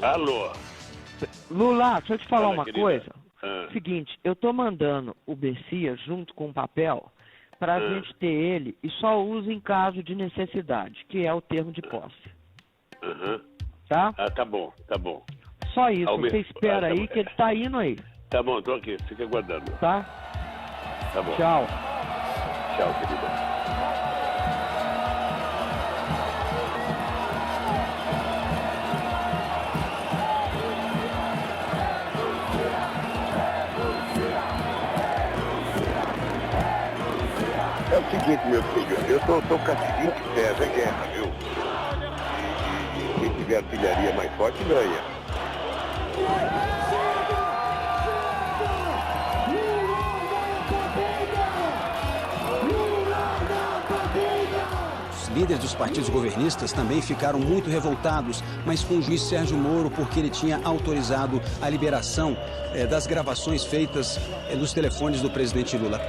Alô? Lula, deixa eu te falar Fala, uma querida. coisa. Seguinte, eu tô mandando o Bessias junto com o papel pra gente ter ele e só usa em caso de necessidade, que é o termo de posse. Tá? Ah, tá bom. Só isso, você espera aí que ele tá indo aí. Tá bom, tô aqui, fica aguardando. Tá? Tá bom. Tchau. Tchau, querida. É o seguinte, meu filho, eu tô com a seguinte tese, é guerra, viu? E quem tiver artilharia mais forte ganha. Os líderes dos partidos governistas também ficaram muito revoltados, mas com o juiz Sérgio Moro, porque ele tinha autorizado a liberação das gravações feitas nos telefones do presidente Lula.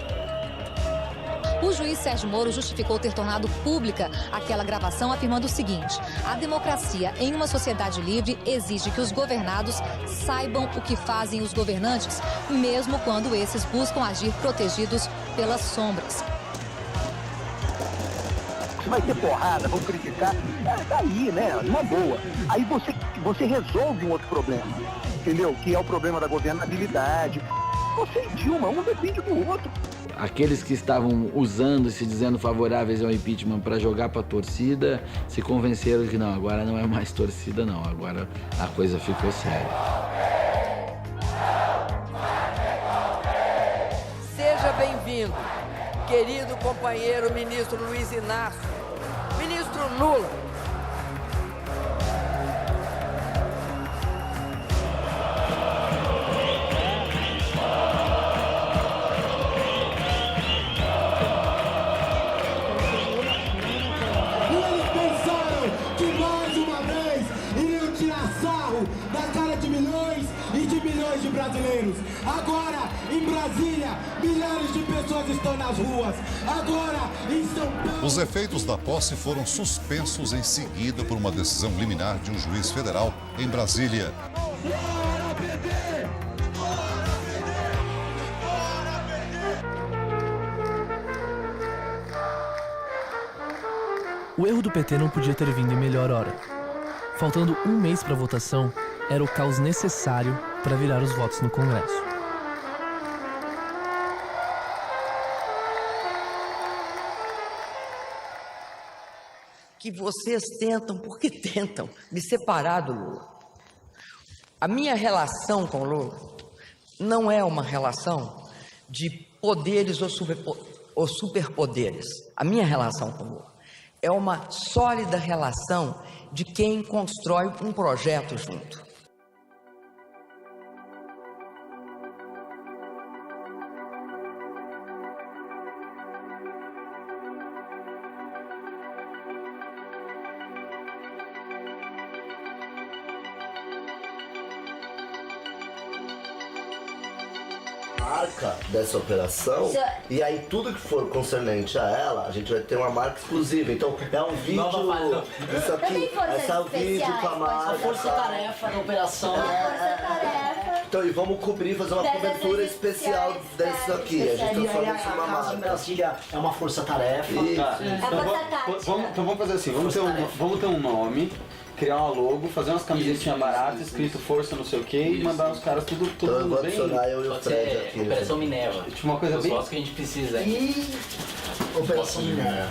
O juiz Sérgio Moro justificou ter tornado pública aquela gravação, afirmando o seguinte: a democracia em uma sociedade livre exige que os governados saibam o que fazem os governantes, mesmo quando esses buscam agir protegidos pelas sombras. Vai ter porrada, vão criticar, tá aí, né, uma boa. Aí você resolve um outro problema, entendeu? Que é o problema da governabilidade. Você e Dilma, um depende do outro. Aqueles que estavam usando e se dizendo favoráveis ao impeachment para jogar para a torcida, se convenceram que não, agora não é mais torcida não, agora a coisa ficou séria. Seja bem-vindo, querido companheiro ministro Luiz Inácio, ministro Lula. Brasileiros. Agora, em Brasília, milhares de pessoas estão nas ruas. Agora, em São Paulo... Os efeitos da posse foram suspensos em seguida por uma decisão liminar de um juiz federal em Brasília. O erro do PT não podia ter vindo em melhor hora. Faltando um mês para a votação, era o caos necessário para virar os votos no Congresso. Que vocês tentam, porque tentam, me separar do Lula. A minha relação com o Lula não é uma relação de poderes ou superpoderes. A minha relação com o Lula é uma sólida relação de quem constrói um projeto junto. Marca dessa operação, e aí tudo que for concernente a ela, a gente vai ter uma marca exclusiva. Então é um vídeo, isso aqui, esse é o vídeo com a marca. A força-tarefa da operação. Então, e vamos cobrir, fazer uma cobertura especial desse aqui. A gente transforma isso numa marca. Brasília é uma força-tarefa. Então vamos fazer assim, vamos ter um nome, criar uma logo, fazer umas camisetinhas baratas, escrito força não sei o que, e mandar os caras tudo então eu vou adicionar bem... eu e o Fred aqui. Operação Minerva. Tipo uma coisa os bem... votos que a gente precisa. Operação Minerva.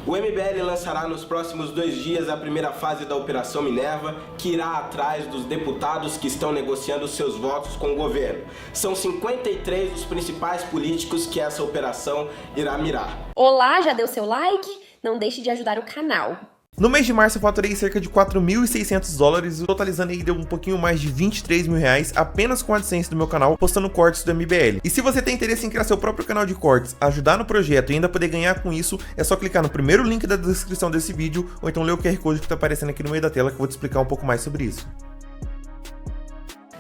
O MBL lançará nos próximos 2 dias a primeira fase da Operação Minerva, que irá atrás dos deputados que estão negociando seus votos com o governo. São 53 os principais políticos que essa operação irá mirar. Olá, já deu seu like? Não deixe de ajudar o canal. No mês de março eu faturei cerca de $4.600, totalizando aí deu um pouquinho mais de R$23 mil apenas com a AdSense do meu canal, postando cortes do MBL. E se você tem interesse em criar seu próprio canal de cortes, ajudar no projeto e ainda poder ganhar com isso, é só clicar no primeiro link da descrição desse vídeo, ou então ler o QR Code que tá aparecendo aqui no meio da tela que eu vou te explicar um pouco mais sobre isso.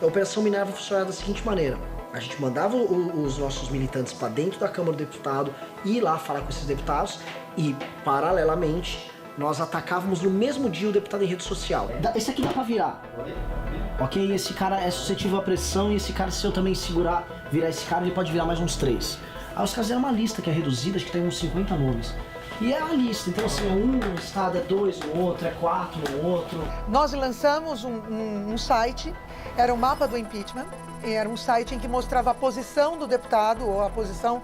A Operação Minerva funcionava da seguinte maneira: a gente mandava os nossos militantes para dentro da Câmara do Deputado, ir lá falar com esses deputados e, paralelamente, nós atacávamos no mesmo dia o deputado em rede social. Esse aqui dá pra virar. Ok? Esse cara é suscetível à pressão e esse cara, se eu também virar esse cara, ele pode virar mais uns 3. Aí os caras fizeram uma lista que é reduzida, acho que tem uns 50 nomes. E é a lista, então assim, é um estado, é 2 no outro, é 4 no outro. Nós lançamos um site, era o mapa do impeachment, era um site em que mostrava a posição do deputado, ou a posição,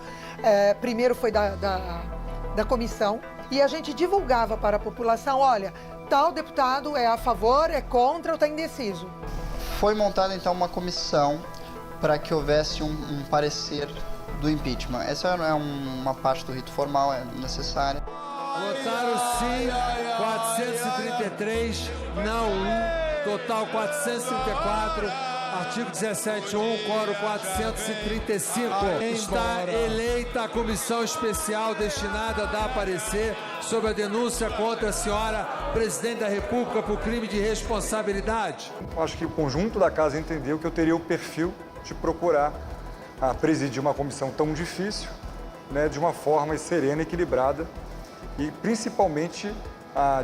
primeiro foi da comissão, e a gente divulgava para a população, olha, tal deputado é a favor, é contra ou está indeciso. Foi montada então uma comissão para que houvesse um parecer do impeachment. Essa é uma parte do rito formal, é necessária. Votaram sim, 433, não 1, total 434, artigo 17.1, quórum 435. Está eleita a comissão especial destinada a dar parecer sobre a denúncia contra a senhora Presidente da República por crime de responsabilidade. Acho que o conjunto da casa entendeu que eu teria o perfil de procurar a presidir uma comissão tão difícil, né, de uma forma serena, equilibrada e principalmente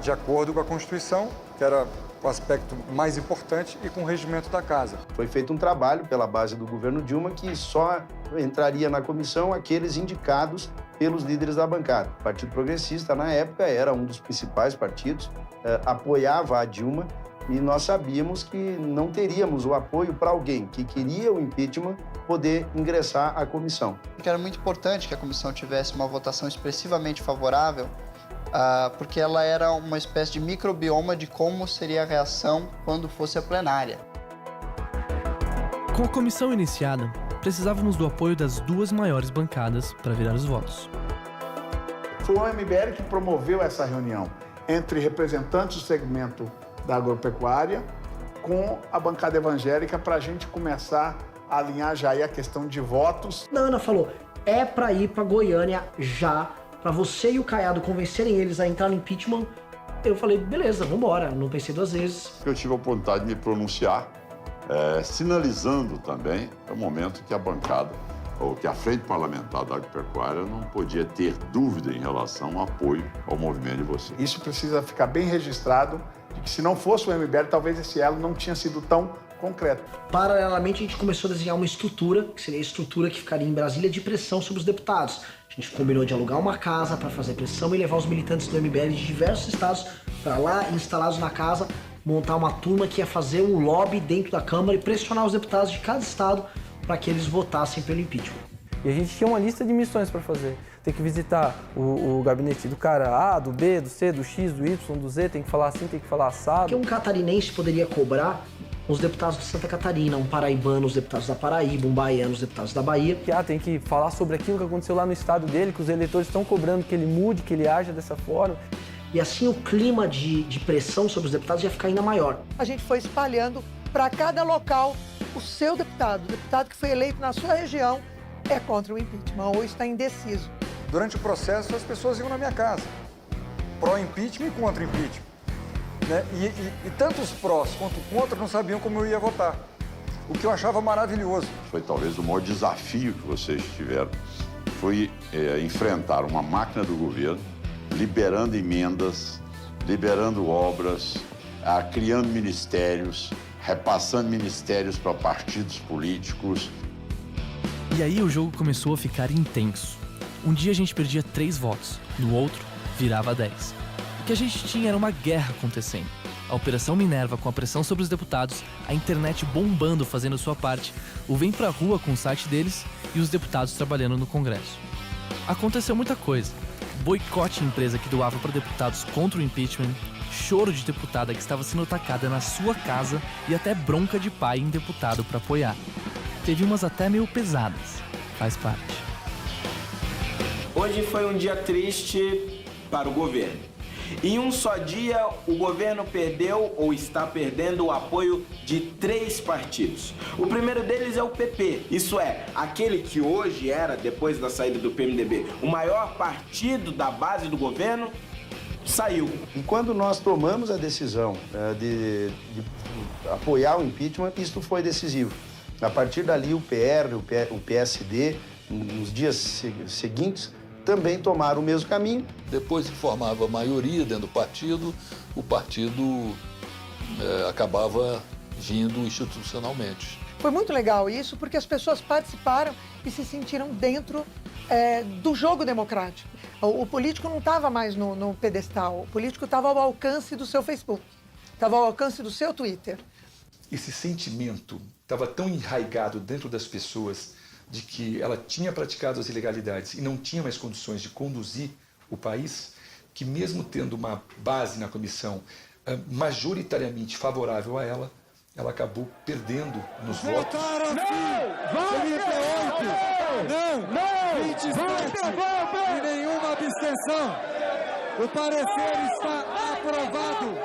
de acordo com a Constituição, que era o aspecto mais importante, e com o regimento da casa. Foi feito um trabalho pela base do governo Dilma que só entraria na comissão aqueles indicados pelos líderes da bancada. O Partido Progressista, na época, era um dos principais partidos, apoiava a Dilma, e nós sabíamos que não teríamos o apoio para alguém que queria o impeachment poder ingressar à comissão. Era muito importante que a comissão tivesse uma votação expressivamente favorável, porque ela era uma espécie de microbioma de como seria a reação quando fosse a plenária. Com a comissão iniciada, precisávamos do apoio das 2 maiores bancadas para virar os votos. Foi o MBL que promoveu essa reunião entre representantes do segmento da agropecuária com a bancada evangélica para a gente começar a alinhar já aí a questão de votos. A Ana falou, é para ir para Goiânia já, para você e o Caiado convencerem eles a entrar no impeachment. Eu falei, beleza, vambora, não pensei 2 vezes. Eu tive a oportunidade de me pronunciar, sinalizando também o momento que a bancada, ou que a frente parlamentar da agropecuária não podia ter dúvida em relação ao apoio ao movimento de vocês. Isso precisa ficar bem registrado, de que se não fosse o MBL, talvez esse elo não tinha sido tão concreto. Paralelamente, a gente começou a desenhar uma estrutura, que seria a estrutura que ficaria em Brasília de pressão sobre os deputados. A gente combinou de alugar uma casa para fazer pressão e levar os militantes do MBL de diversos estados para lá, instalados na casa, montar uma turma que ia fazer um lobby dentro da Câmara e pressionar os deputados de cada estado para que eles votassem pelo impeachment. E a gente tinha uma lista de missões para fazer. Tem que visitar o gabinete do cara A, do B, do C, do X, do Y, do Z, tem que falar assim, tem que falar assado. Que um catarinense poderia cobrar os deputados de Santa Catarina, um paraibano, os deputados da Paraíba, um baiano, os deputados da Bahia. Tem que falar sobre aquilo que aconteceu lá no estado dele, que os eleitores estão cobrando que ele mude, que ele haja dessa forma. E assim o clima de pressão sobre os deputados ia ficar ainda maior. A gente foi espalhando para cada local o seu deputado. O deputado que foi eleito na sua região é contra o impeachment ou está indeciso. Durante o processo, as pessoas iam na minha casa, pró-impeachment e contra impeachment. Né? E tanto os prós quanto contra não sabiam como eu ia votar, o que eu achava maravilhoso. Foi talvez o maior desafio que vocês tiveram, foi enfrentar uma máquina do governo, liberando emendas, liberando obras, criando ministérios, repassando ministérios para partidos políticos. E aí o jogo começou a ficar intenso. Um dia a gente perdia 3 votos, no outro virava 10. O que a gente tinha era uma guerra acontecendo. A Operação Minerva com a pressão sobre os deputados, a internet bombando fazendo sua parte, o Vem Pra Rua com o site deles e os deputados trabalhando no Congresso. Aconteceu muita coisa. Boicote em empresa que doava para deputados contra o impeachment, choro de deputada que estava sendo atacada na sua casa e até bronca de pai em deputado para apoiar. Teve umas até meio pesadas. Faz parte. Hoje foi um dia triste para o governo. Em um só dia, o governo perdeu ou está perdendo o apoio de 3 partidos. O primeiro deles é o PP, isso é, aquele que hoje era, depois da saída do PMDB, o maior partido da base do governo, saiu. E quando nós tomamos a decisão de apoiar o impeachment, isso foi decisivo. A partir dali, o PR, o PSD, nos dias seguintes, também tomaram o mesmo caminho. Depois que formava a maioria dentro do partido, o partido acabava vindo institucionalmente. Foi muito legal isso, porque as pessoas participaram e se sentiram dentro do jogo democrático. O político não estava mais no pedestal, o político estava ao alcance do seu Facebook, estava ao alcance do seu Twitter. Esse sentimento estava tão enraizado dentro das pessoas de que ela tinha praticado as ilegalidades e não tinha mais condições de conduzir o país, que mesmo tendo uma base na comissão majoritariamente favorável a ela, ela acabou perdendo nos votos. Não! 27 e nenhuma abstenção. O parecer está aprovado.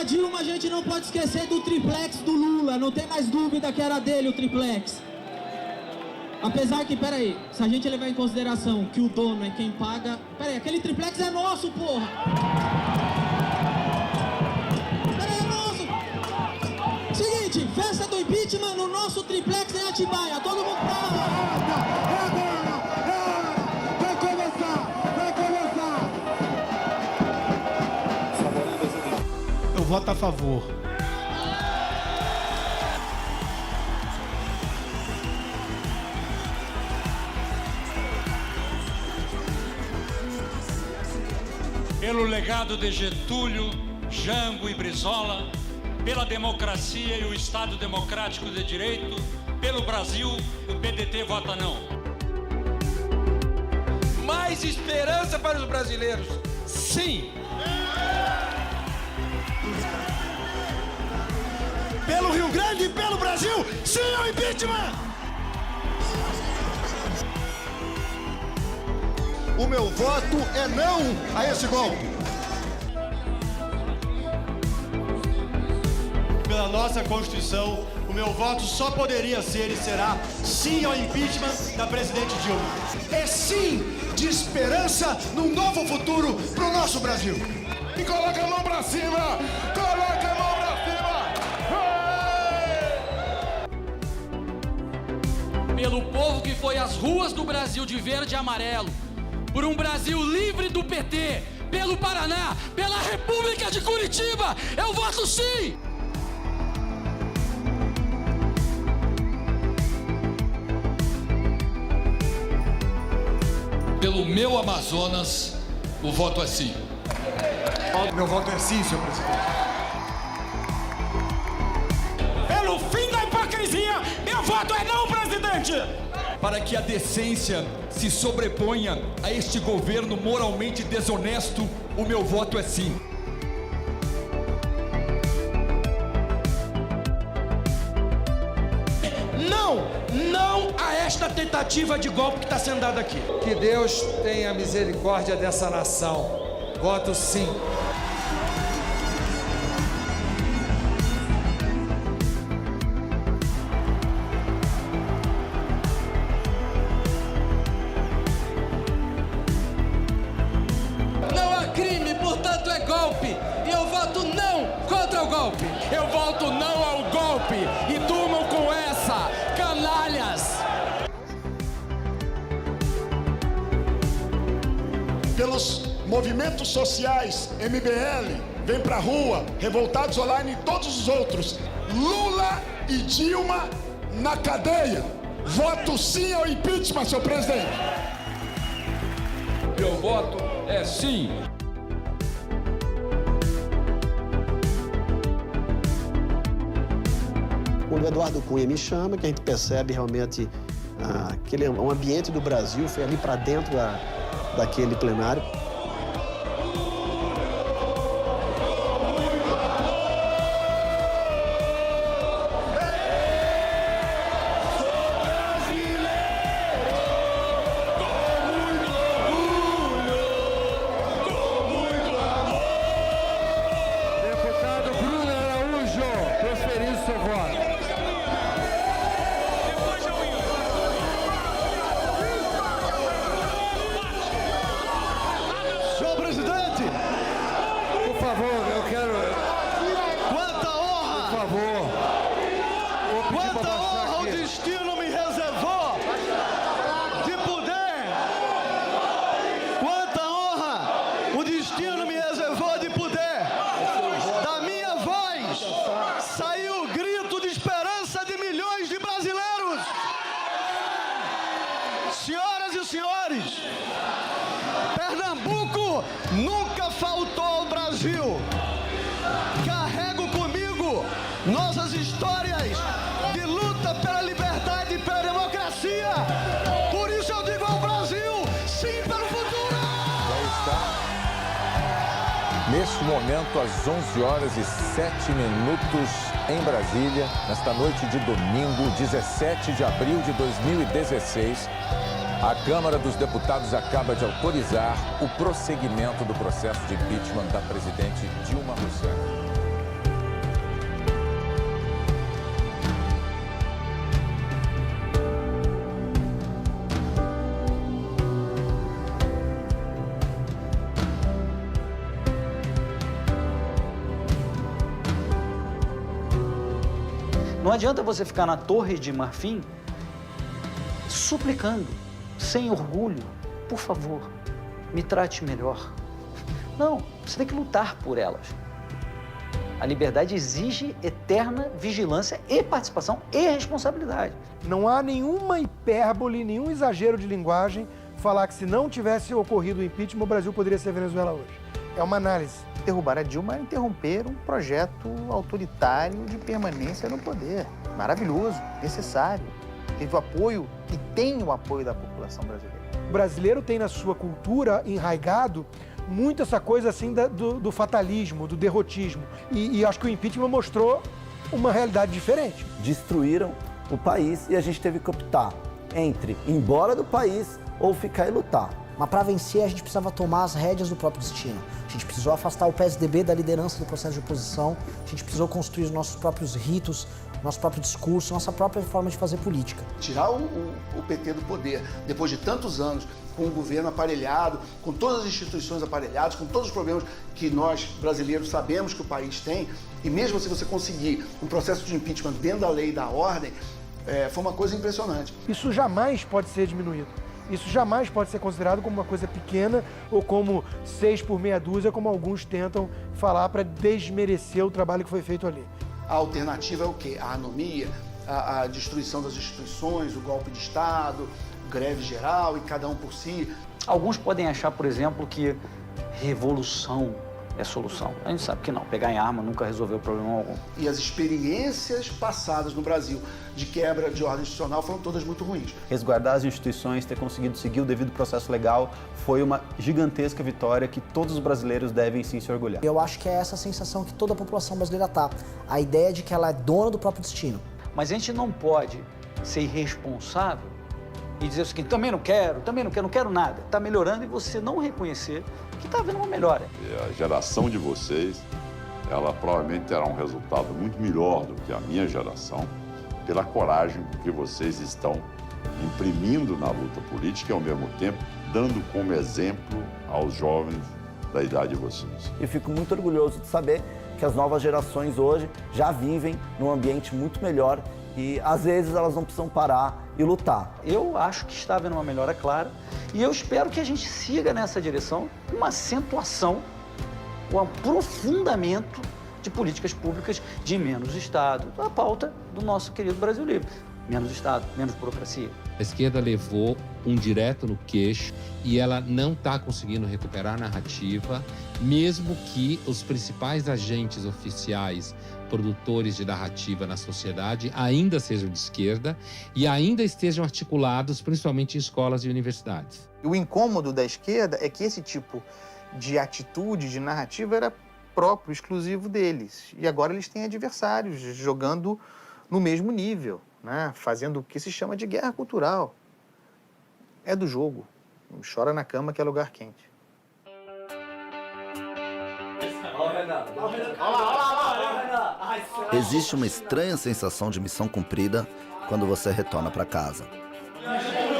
Dilma, a gente não pode esquecer do triplex do Lula, não tem mais dúvida que era dele o triplex. Apesar que, peraí, se a gente levar em consideração que o dono é quem paga... Peraí, aquele triplex é nosso, porra! Peraí, é nosso! Seguinte, festa do impeachment no nosso triplex em Atibaia, todo mundo pra lá! Eu voto a favor. Pelo legado de Getúlio, Jango e Brizola, pela democracia e o Estado Democrático de Direito, pelo Brasil, o PDT vota não. Mais esperança para os brasileiros, sim! Pelo Rio Grande e pelo Brasil, sim ao impeachment! O meu voto é não a esse golpe. Pela nossa Constituição, o meu voto só poderia ser e será sim ao impeachment da presidente Dilma. É sim de esperança num novo futuro pro nosso Brasil. E coloca a mão pra cima! Coloca a mão pra cima! Pelo povo que foi às ruas do Brasil de verde e amarelo, por um Brasil livre do PT, pelo Paraná, pela República de Curitiba, eu voto sim! Pelo meu Amazonas, o voto é sim. Meu voto é sim, senhor presidente. Pelo fim da hipocrisia, meu voto é não, presidente! Para que a decência se sobreponha a este governo moralmente desonesto, o meu voto é sim. Não a esta tentativa de golpe que está sendo dada aqui. Que Deus tenha misericórdia dessa nação. Voto sim. é golpe e eu voto não contra o golpe. Eu voto não ao golpe e durmam com essa, canalhas. Pelos movimentos sociais, MBL, vem pra rua, Revoltados Online e todos os outros. Lula e Dilma na cadeia. Voto sim ao impeachment, senhor presidente. Meu voto é sim. Quando o Eduardo Cunha me chama, que a gente percebe realmente aquele um ambiente do Brasil, foi ali para dentro daquele plenário. Nossas histórias de luta pela liberdade e pela democracia. Por isso eu digo ao Brasil, sim pelo futuro! Já está. Neste momento, às 11h07 em Brasília, nesta noite de domingo, 17 de abril de 2016, a Câmara dos Deputados acaba de autorizar o prosseguimento do processo de impeachment da presidente Dilma Rousseff. Não adianta você ficar na Torre de Marfim suplicando, sem orgulho, por favor, me trate melhor. Não, você tem que lutar por elas. A liberdade exige eterna vigilância e participação e responsabilidade. Não há nenhuma hipérbole, nenhum exagero de linguagem falar que se não tivesse ocorrido o impeachment, o Brasil poderia ser a Venezuela hoje. É uma análise. Derrubar a Dilma é interromper um projeto autoritário de permanência no poder. Maravilhoso, necessário. Teve o apoio e tem o apoio da população brasileira. O brasileiro tem na sua cultura enraigado muito essa coisa assim do fatalismo, do derrotismo. E acho que o impeachment mostrou uma realidade diferente. Destruíram o país e a gente teve que optar entre ir embora do país ou ficar e lutar. Mas para vencer, a gente precisava tomar as rédeas do próprio destino. A gente precisou afastar o PSDB da liderança do processo de oposição. A gente precisou construir os nossos próprios ritos, nosso próprio discurso, nossa própria forma de fazer política. Tirar o PT do poder, depois de tantos anos, com o governo aparelhado, com todas as instituições aparelhadas, com todos os problemas que nós, brasileiros, sabemos que o país tem, e mesmo se você conseguir um processo de impeachment dentro da lei e da ordem, foi uma coisa impressionante. Isso jamais pode ser diminuído. Isso jamais pode ser considerado como uma coisa pequena ou como 6 por meia dúzia, como alguns tentam falar para desmerecer o trabalho que foi feito ali. A alternativa é o quê? A anomia, a destruição das instituições, o golpe de Estado, greve geral e cada um por si. Alguns podem achar, por exemplo, que revolução é solução. A gente sabe que não, pegar em arma nunca resolveu problema algum. E as experiências passadas no Brasil de quebra de ordem institucional foram todas muito ruins. Resguardar as instituições, ter conseguido seguir o devido processo legal, foi uma gigantesca vitória que todos os brasileiros devem sim se orgulhar. Eu acho que é essa sensação que toda a população brasileira tá. A ideia de que ela é dona do próprio destino. Mas a gente não pode ser irresponsável e dizer o seguinte, também não quero, não quero nada. Está melhorando e você não reconhecer que está havendo uma melhora. A geração de vocês, ela provavelmente terá um resultado muito melhor do que a minha geração, pela coragem que vocês estão imprimindo na luta política e, ao mesmo tempo, dando como exemplo aos jovens da idade de vocês. E fico muito orgulhoso de saber que as novas gerações hoje já vivem num ambiente muito melhor e às vezes elas não precisam parar e lutar. Eu acho que está havendo uma melhora clara e eu espero que a gente siga nessa direção, uma acentuação, um aprofundamento de políticas públicas de menos Estado, a pauta do nosso querido Brasil Livre. Menos Estado, menos burocracia. A esquerda levou um direto no queixo e ela não está conseguindo recuperar a narrativa, mesmo que os principais agentes oficiais, produtores de narrativa na sociedade, ainda sejam de esquerda e ainda estejam articulados, principalmente em escolas e universidades. O incômodo da esquerda é que esse tipo de atitude, de narrativa, era próprio, exclusivo deles. E agora eles têm adversários jogando no mesmo nível, né? Fazendo o que se chama de guerra cultural. É do jogo. Chora na cama que é lugar quente. Existe uma estranha sensação de missão cumprida quando você retorna para casa. Me ajuda!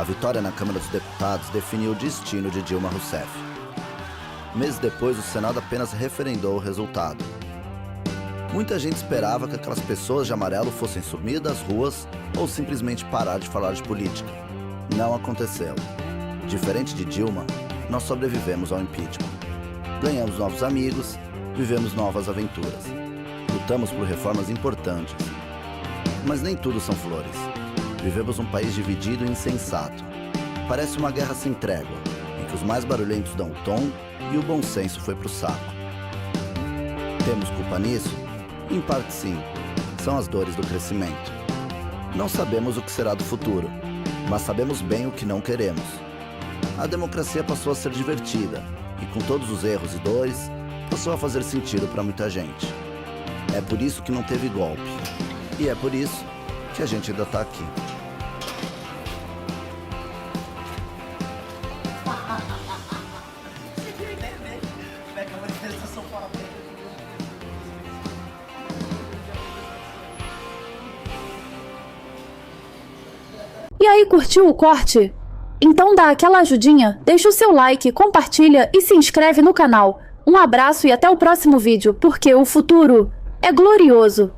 A vitória na Câmara dos Deputados definiu o destino de Dilma Rousseff. Meses depois, o Senado apenas referendou o resultado. Muita gente esperava que aquelas pessoas de amarelo fossem sumir das ruas ou simplesmente parar de falar de política. Não aconteceu. Diferente de Dilma, nós sobrevivemos ao impeachment. Ganhamos novos amigos, vivemos novas aventuras. Lutamos por reformas importantes. Mas nem tudo são flores. Vivemos um país dividido e insensato. Parece uma guerra sem trégua, em que os mais barulhentos dão o tom e o bom senso foi pro saco. Temos culpa nisso? Em parte sim. São as dores do crescimento. Não sabemos o que será do futuro, mas sabemos bem o que não queremos. A democracia passou a ser divertida e, com todos os erros e dores, passou a fazer sentido para muita gente. É por isso que não teve golpe. E é por isso que a gente ainda está aqui. E aí, curtiu o corte? Então dá aquela ajudinha, deixa o seu like, compartilha e se inscreve no canal. Um abraço e até o próximo vídeo, porque o futuro é glorioso.